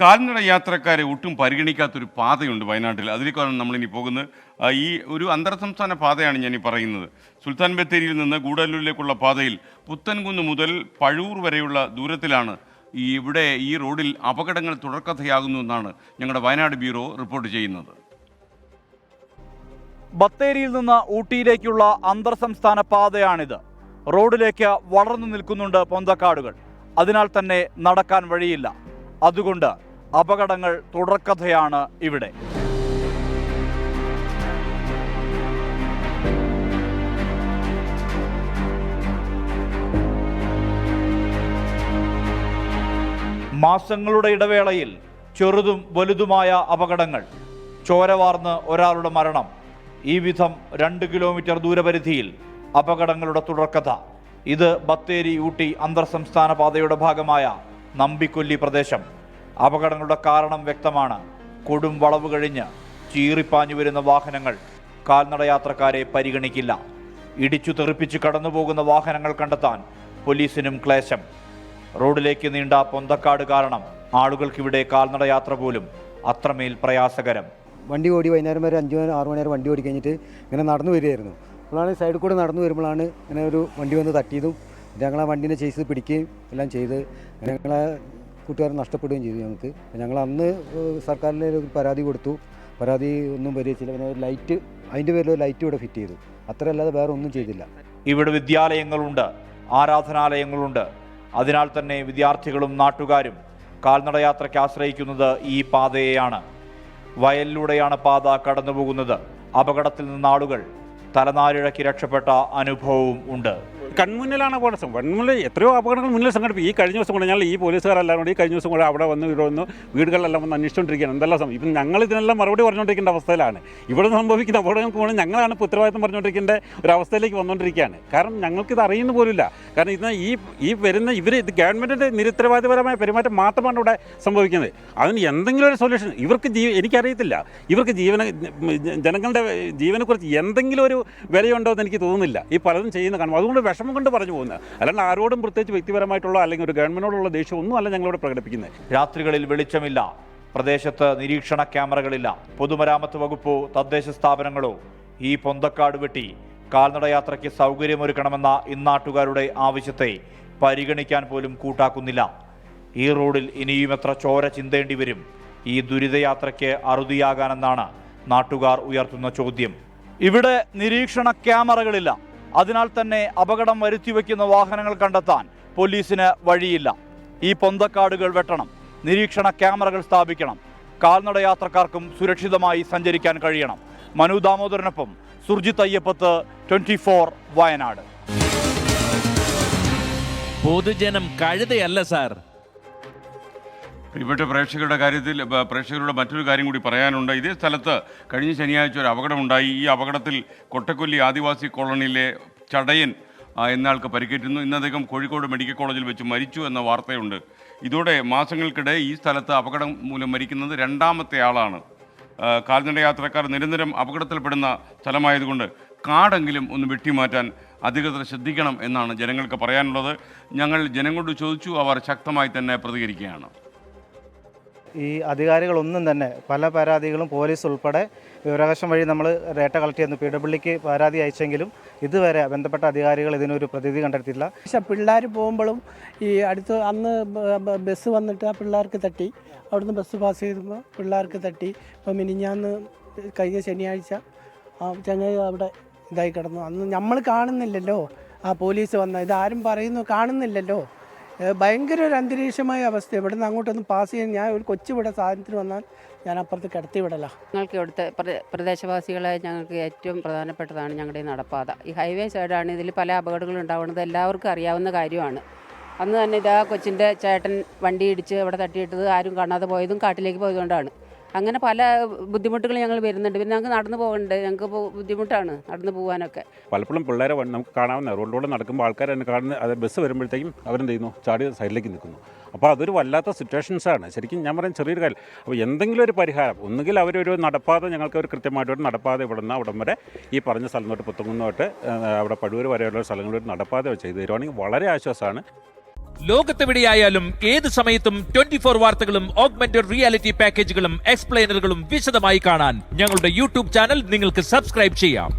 കാൽനട യാത്രക്കാരെ ഒട്ടും പരിഗണിക്കാത്തൊരു പാതയുണ്ട് വയനാട്ടിൽ. അതിലേക്കാണ് നമ്മളിനി പോകുന്നത്. ഈ ഒരു അന്തർ സംസ്ഥാന പാതയാണ് ഞാൻ ഈ പറയുന്നത്. സുൽത്താൻ ബത്തേരിയിൽ നിന്ന് ഗൂഡല്ലൂരിലേക്കുള്ള പാതയിൽ പുത്തൻകുന്ന് മുതൽ പഴൂർ വരെയുള്ള ദൂരത്തിലാണ് ഇവിടെ ഈ റോഡിൽ അപകടങ്ങൾ തുടർക്കഥയാകുന്നു എന്നാണ് ഞങ്ങളുടെ വയനാട് ബ്യൂറോ റിപ്പോർട്ട് ചെയ്യുന്നത്. ബത്തേരിയിൽ നിന്ന് ഊട്ടിയിലേക്കുള്ള അന്തർ സംസ്ഥാന പാതയാണിത്. റോഡിലേക്ക് വളർന്നു നിൽക്കുന്നുണ്ട് പൊന്തക്കാടുകൾ. അതിനാൽ തന്നെ നടക്കാൻ വഴിയില്ല. അതുകൊണ്ട് അപകടങ്ങൾ തുടർക്കഥയാണ് ഇവിടെ. മാസങ്ങളുടെ ഇടവേളയിൽ ചെറുതും വലുതുമായ അപകടങ്ങൾ. ചോരവാർന്ന് ഒരാളുടെ മരണം. ഈ വിധം 2 കിലോമീറ്റർ ദൂരപരിധിയിൽ അപകടങ്ങളുടെ തുടർക്കഥ. ഇത് ബത്തേരി ഊട്ടി അന്തർ സംസ്ഥാന പാതയുടെ ഭാഗമായ നമ്പിക്കൊല്ലി പ്രദേശം. അപകടങ്ങളുടെ കാരണം വ്യക്തമാണ്. കൊടും വളവ് കഴിഞ്ഞ് ചീറിപ്പാഞ്ഞു വരുന്ന വാഹനങ്ങൾ കാൽനടയാത്രക്കാരെ പരിഗണിക്കില്ല. ഇടിച്ചു തെറിപ്പിച്ച് കടന്നുപോകുന്ന വാഹനങ്ങൾ കണ്ടെത്താൻ പോലീസിനും ക്ലേശം. റോഡിലേക്ക് നീണ്ട പൊന്തക്കാട് കാരണം ആളുകൾക്കിവിടെ കാൽനടയാത്ര പോലും അത്രമേൽ പ്രയാസകരം. വണ്ടി ഓടി വൈകുന്നേരം വരെ 5-6 മണി വരെ വണ്ടി ഓടി കഴിഞ്ഞിട്ട് ഇങ്ങനെ നടന്നു വരികയായിരുന്നു. അപ്പോഴാണ് സൈഡിൽ കൂടെ നടന്നു വരുമ്പോഴാണ് ഇങ്ങനെ ഒരു വണ്ടി വന്ന് തട്ടിയതും ഞങ്ങളെ വണ്ടീനെ ചേസ് പിടിക്കുകയും എല്ലാം ചെയ്ത് ഞങ്ങളെ കൂട്ടുകാരൻ നഷ്ടപ്പെടുകയും ചെയ്തു. ഞങ്ങൾ അന്ന് സർക്കാരിൽ ഒരു പരാതി കൊടുത്തു. പരാതി ഒന്നും പരിഹരിച്ചില്ല. പിന്നെ ഒരു ലൈറ്റ്, അതിൻ്റെ പേരിൽ ഒരു ലൈറ്റ് ഇവിടെ ഫിറ്റ് ചെയ്തു. അത്രയല്ലാതെ വേറെ ഒന്നും ചെയ്തില്ല. ഇവിടെ വിദ്യാലയങ്ങളുണ്ട്, ആരാധനാലയങ്ങളുണ്ട്. അതിനാൽ തന്നെ വിദ്യാർത്ഥികളും നാട്ടുകാരും കാൽനടയാത്രയ്ക്ക് ആശ്രയിക്കുന്നത് ഈ പാതയെയാണ്. വയലിലൂടെയാണ് പാത കടന്നുപോകുന്നത്. അപകടത്തിൽ നിന്ന് ആളുകൾ തലനാരിഴയ്ക്ക് രക്ഷപ്പെട്ട അനുഭവവും ഉണ്ട്. കൺമുന്നിലാണ് അപകടം. കൺമുന്നിൽ എത്രയോ അപകടങ്ങൾ മുന്നിൽ സംഘടിപ്പിക്കും. ഈ കഴിഞ്ഞ ദിവസം കൂടെ ഞങ്ങൾ ഈ പോലീസുകാരെല്ലാം കൂടി ഈ കഴിഞ്ഞ ദിവസം കൂടെ അവിടെ വന്ന് ഇവിടെ വന്ന് വീടുകളിലെല്ലാം വന്ന് അന്വേഷിച്ചുകൊണ്ടിരിക്കുകയാണ്. എന്തെല്ലാം ഇപ്പം ഞങ്ങൾ ഇതിനെല്ലാം മറുപടി പറഞ്ഞുകൊണ്ടിരിക്കേണ്ട അവസ്ഥയിലാണ്. ഇവിടെ സംഭവിക്കുന്ന അപകടങ്ങൾക്ക് പോകണം ഞങ്ങളാണ് ഇപ്പോൾ ഉത്തരവാദിത്തം പറഞ്ഞുകൊണ്ടിരിക്കേണ്ട ഒരു അവസ്ഥയിലേക്ക് വന്നുകൊണ്ടിരിക്കുകയാണ്. കാരണം ഞങ്ങൾക്കിത് അറിയുന്ന പോലുമില്ല. കാരണം ഇതിന് ഈ വരുന്ന ഇത് ഗവൺമെൻറ്റിൻ്റെ നിരുത്തരവാദിപരമായ പെരുമാറ്റം മാത്രമാണ് ഇവിടെ സംഭവിക്കുന്നത്. അതിന് എന്തെങ്കിലും ഒരു സൊല്യൂഷൻ എനിക്കറിയത്തില്ല. ഇവർക്ക് ജനങ്ങളുടെ ജീവനെക്കുറിച്ച് എന്തെങ്കിലും ഒരു വിലയുണ്ടോ എന്ന് എനിക്ക് തോന്നുന്നില്ല. ഈ പലതും ചെയ്യുന്ന കാണും. അതുകൊണ്ട് വിഷമം കൊണ്ട് പറഞ്ഞു പോകുന്നത്. അല്ലാണ്ട് ആരോടും പ്രത്യേകിച്ച് വ്യക്തിപരമായിട്ടുള്ള അല്ലെങ്കിൽ ഒരു ഗവൺമെൻറ്റിനോടുള്ള ദേഷ്യം ഒന്നും അല്ല ഞങ്ങളിവിടെ പ്രകടിപ്പിക്കുന്നത്. രാത്രികളിൽ വെളിച്ചമില്ല. പ്രദേശത്ത് നിരീക്ഷണ ക്യാമറകളില്ല. പൊതുമരാമത്ത് വകുപ്പോ തദ്ദേശ സ്ഥാപനങ്ങളോ ഈ പൊന്തക്കാട് വെട്ടി കാൽനടയാത്രയ്ക്ക് സൗകര്യമൊരുക്കണമെന്ന ഇന്നാട്ടുകാരുടെ ആവശ്യത്തെ പരിഗണിക്കാൻ പോലും കൂട്ടാക്കുന്നില്ല. ഈ റോഡിൽ ഇനിയും എത്ര ചോര ചിന്തേണ്ടി വരും ഈ ദുരിതയാത്രയ്ക്ക് അറുതിയാകാനെന്നാണ് നാട്ടുകാർ ഉയർത്തുന്ന ചോദ്യം. ഇവിടെ നിരീക്ഷണ ക്യാമറകളില്ല. അതിനാൽ തന്നെ അപകടം വരുത്തിവെക്കുന്ന വാഹനങ്ങൾ കണ്ടെത്താൻ പോലീസിന് വഴിയില്ല. ഈ പൊന്തക്കാടുകൾ വെട്ടണം, നിരീക്ഷണ ക്യാമറകൾ സ്ഥാപിക്കണം, കാൽനടയാത്രക്കാർക്കും സുരക്ഷിതമായി സഞ്ചരിക്കാൻ കഴിയണം. മനു ദാമോദരനൊപ്പം സുർജിത് അയ്യപ്പത്ത്, 24 വയനാട്. പൊതുജനം കഴുതയല്ല സാർ. പ്രിയപ്പെട്ട പ്രേക്ഷകരുടെ മറ്റൊരു കാര്യം കൂടി പറയാനുണ്ട്. ഇതേ സ്ഥലത്ത് കഴിഞ്ഞ ശനിയാഴ്ച ഒരു അപകടമുണ്ടായി. ഈ അപകടത്തിൽ കൊട്ടക്കൊല്ലി ആദിവാസി കോളനിയിലെ ചടയൻ എന്നയാൾക്ക് പരിക്കേറ്റുന്നു. ഇന്ന് അദ്ദേഹം കോഴിക്കോട് മെഡിക്കൽ കോളേജിൽ വെച്ച് മരിച്ചു എന്ന വാർത്തയുണ്ട്. ഇതോടെ മാസങ്ങൾക്കിടെ ഈ സ്ഥലത്ത് അപകടം മൂലം മരിക്കുന്നത് 2ാമത്തെ ആളാണ്. കാൽനടയാത്രക്കാർ നിരന്തരം അപകടത്തിൽപ്പെടുന്ന സ്ഥലമായതുകൊണ്ട് കാടെങ്കിലും ഒന്ന് വെട്ടിമാറ്റാൻ അധികൃതർ ശ്രദ്ധിക്കണം എന്നാണ് ജനങ്ങൾക്ക് പറയാനുള്ളത്. ഞങ്ങൾ ജനങ്ങളോട് ചോദിച്ചു. അവർ ശക്തമായി തന്നെ പ്രതികരിക്കുകയാണ്. ഈ അധികാരികളൊന്നും തന്നെ പല പരാതികളും പോലീസ് ഉൾപ്പെടെ വിവരാവകാശം വഴി നമ്മൾ ഡേറ്റ കളക്ട് ചെയ്യുന്നു. PWക്ക് പരാതി അയച്ചെങ്കിലും ഇതുവരെ ബന്ധപ്പെട്ട അധികാരികൾ ഇതിനൊരു പ്രതിവിധി കണ്ടെത്തിയില്ല. പക്ഷേ പിള്ളേർ പോകുമ്പോഴും ഈ അടുത്ത് അന്ന് ബസ് വന്നിട്ട് ആ പിള്ളേർക്ക് തട്ടി. അവിടുന്ന് ബസ് പാസ് ചെയ്തുമ്പോൾ പിള്ളേർക്ക് തട്ടി. ഇപ്പോൾ മിനിഞ്ഞാന്ന് കഴിഞ്ഞ ശനിയാഴ്ച ചങ്ങായി അവിടെ ഇതായി കിടന്നു. അന്ന് നമ്മൾ കാണുന്നില്ലല്ലോ ആ പോലീസ് വന്ന ഇതാരും പറയുന്നു കാണുന്നില്ലല്ലോ. ഭയങ്കര ഒരു അന്തരീക്ഷമായ അവസ്ഥ. ഇവിടുന്ന് അങ്ങോട്ടൊന്നും പാസ് ചെയ്യാൻ ഞാൻ ഒരു കൊച്ചിവിടെ സാധനത്തിന് വന്നാൽ ഞാൻ അപ്പുറത്ത് കിടത്തി വിടല. ഞങ്ങൾക്ക് ഇവിടുത്തെ പ്രദേശവാസികളെ ഞങ്ങൾക്ക് ഏറ്റവും പ്രധാനപ്പെട്ടതാണ് ഞങ്ങളുടെ നടപ്പാത. ഈ ഹൈവേ സൈഡാണ്. ഇതിൽ പല അപകടങ്ങളും ഉണ്ടാവുന്നത് എല്ലാവർക്കും അറിയാവുന്ന കാര്യമാണ്. അന്ന് തന്നെ ഇതാ കൊച്ചിൻ്റെ ചേട്ടൻ വണ്ടി ഇടിച്ച് അവിടെ തട്ടിയിട്ടത് ആരും കാണാതെ പോയതും കാട്ടിലേക്ക് പോയതുകൊണ്ടാണ്. അങ്ങനെ പല ബുദ്ധിമുട്ടുകൾ ഞങ്ങൾ വരുന്നുണ്ട്. പിന്നെ ഞങ്ങൾക്ക് നടന്നു പോകണ്ടേ, ഞങ്ങൾക്ക് ബുദ്ധിമുട്ടാണ് നടന്നു പോകാനൊക്കെ. പലപ്പോഴും പിള്ളേരെ നമുക്ക് കാണാവുന്ന റോഡിലൂടെ നടക്കുമ്പോൾ ആൾക്കാർ തന്നെ കാണുന്ന അത് ബസ് വരുമ്പോഴത്തേക്കും അവരെന്ത് ചെയ്യുന്നു, ചാടി സൈഡിലേക്ക് നിൽക്കുന്നു. അപ്പോൾ അതൊരു വല്ലാത്ത സിറ്റുവേഷൻസാണ്. ശരിക്കും ഞാൻ പറയാൻ ചെറിയൊരു കാര്യം. അപ്പോൾ എന്തെങ്കിലും ഒരു പരിഹാരം, ഒന്നുകിൽ അവരൊരു നടപ്പാത, ഞങ്ങൾക്ക് ഒരു കൃത്യമായിട്ടൊരു നടപ്പാത ഇവിടുന്ന് അവിടം വരെ ഈ പറഞ്ഞ സ്ഥലം തൊട്ട് പുത്തങ്കുന്ന് തൊട്ട് അവിടെ പഴൂർ വരെയുള്ള സ്ഥലങ്ങളിൽ നടപ്പാത ചെയ്ത് തരുവാണെങ്കിൽ വളരെ ആശ്വാസമാണ്. ലോകത്തെവിടെയായാലും ഏത് സമയത്തും 24 വാർത്തകളും ഓഗ്മെന്റഡ് റിയാലിറ്റി പാക്കേജുകളും എക്സ്പ്ലെയിനറുകളും വിശദമായി കാണാൻ ഞങ്ങളുടെ യൂട്യൂബ് ചാനൽ നിങ്ങൾക്ക് സബ്സ്ക്രൈബ് ചെയ്യാം.